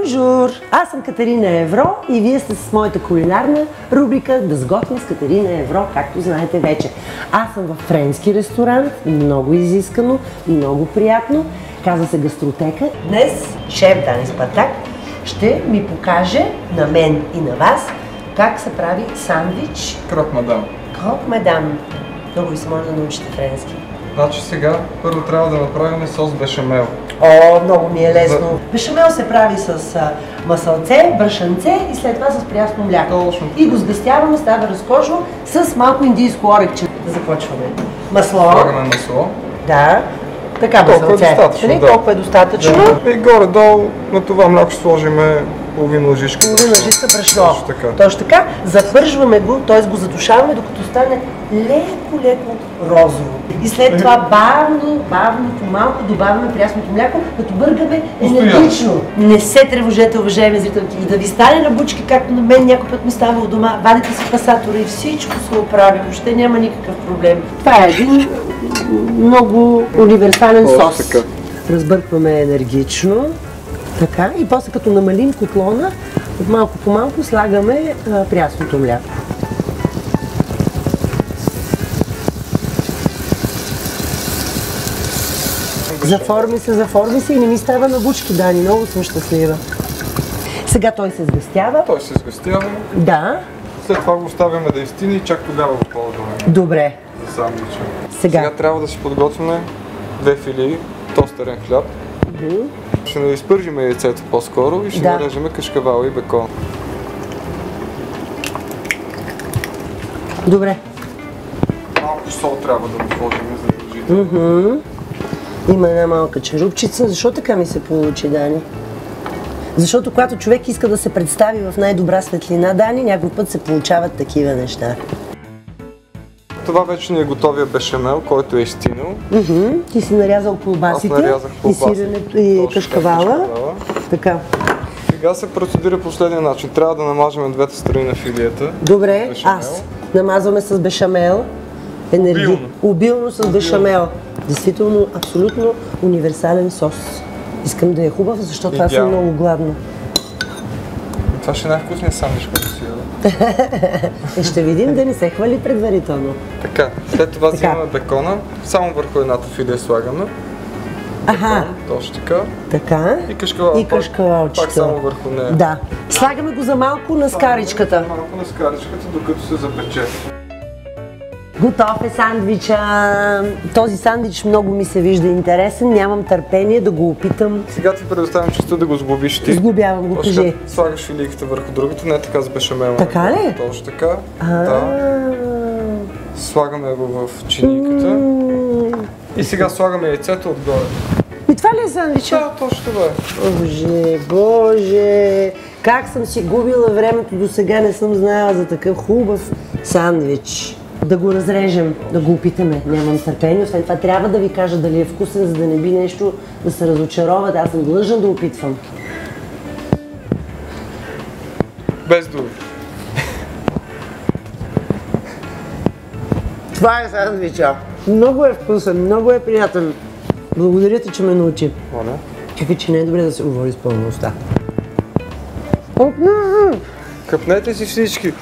Бонжур! Аз съм Катерина Евро и вие сте с моята кулинарна рубрика Да сготвим с Катерина Евро, както знаете вече. Аз съм в френски ресторант, много изискано, много приятно. Казва се Гастротека. Днес шеф Дани Спартак ще ми покаже на мен и на вас как се прави сандвич. Крок мадам. Крок мадам. Много ви се може да научите френски. Значи сега първо трябва да направим сос бешамел. О, много ми е лесно. Бешамел се прави с масълце, брашънце и след това с прясно мляко. Точно. И го сгъстяваме, става разкошно с малко индийско орехче. Да започваме. Масло. Слагаме масло. Да. Така толкова масълце. е достатъчно. Да. Толкова е достатъчно. Да. И горе-долу на това мляко ще сложим половина лъжичка. Половина лъжица брашно. Точно така. Точно така. Запържваме го, т.е. го задушаваме, докато стане леко розово. И след това бавно, по-малко добавяме прясното мляко, като бъргаме енергично. Не се тревожете, уважаеми зрителки, и да ви стане на бучки, както на мен някой път ми става от дома. Вадите си пасатора и всичко се оправи, въобще няма никакъв проблем. Това е един много универсален сос. Така. Разбъркваме енергично. Така, и после като намалим котлона, от малко по малко слагаме прясното мляко. Заформи се и не ми става на бучки, Дани, много съм щастлива. Сега той се сгъстява. Той се сгъстява. Да. След това го оставяме да изтине и чак тогава го ползваме. Добре. За сандвича. Сега Трябва да си подготвим 2 филии тостерен хляб. Ще изпържим яйцето по-скоро и ще нарежем кашкавала и бекон. Добре. Малко сол трябва да го сложим задължително. Има една малка черупчица. Защо така ми се получи, Дани? Защото когато човек иска да се представи в най-добра светлина, Дани, някой път се получават такива неща. Това вече ни е готовия бешамел, който е изтинал. Ти си нарязал колбасите. Аз нарязах колбасите. И сиренето и кашкавала. Така. Сега се процедира последния начин. Трябва да намажем двете страни на филията. Добре, аз. Намазваме с бешамел. Обилно с бешамел. Действително, абсолютно универсален сос. Искам да е хубав, защото аз съм много гладна. Това ще е най-вкусният сандвич, който си яда. Ще видим, да не се хвали предварително. Така, след това взимаме бекона, само върху едната филия слагаме. Бекон, точно така. Така. И кашкавал. И кашкавалчето. Пак само върху нея. Да. Слагаме го за малко на скаричката. Малко на скаричката, докато се запече. Готов е сандвича. Този сандвич много ми се вижда интересен. Нямам търпение да го опитам. Сега ти предоставям честа да го сглобиш ти. Сглобявам го, кажи. Слагаш филийките върху другата, не така с бешамел. Така ли? Точно така. Да. Слагаме го в чиниката. И сега слагаме яйцето отгоре. И това ли е сандвича? Да, точно това е. Боже! Как съм си губила времето до сега, не съм знаела за такъв хубав сандвич. Да го разрежем, да го опитаме. Нямам търпение. Освен това трябва да ви кажа дали е вкусен, за да не би нещо да се разочароват. Аз съм длъжна да опитвам. Без думи. Това е сандвича. Много е вкусен, много е приятен. Благодаря ти, че ме научи. Моля. Чакай, че не е добре да се говори с пълна уста. Къпнете си всички.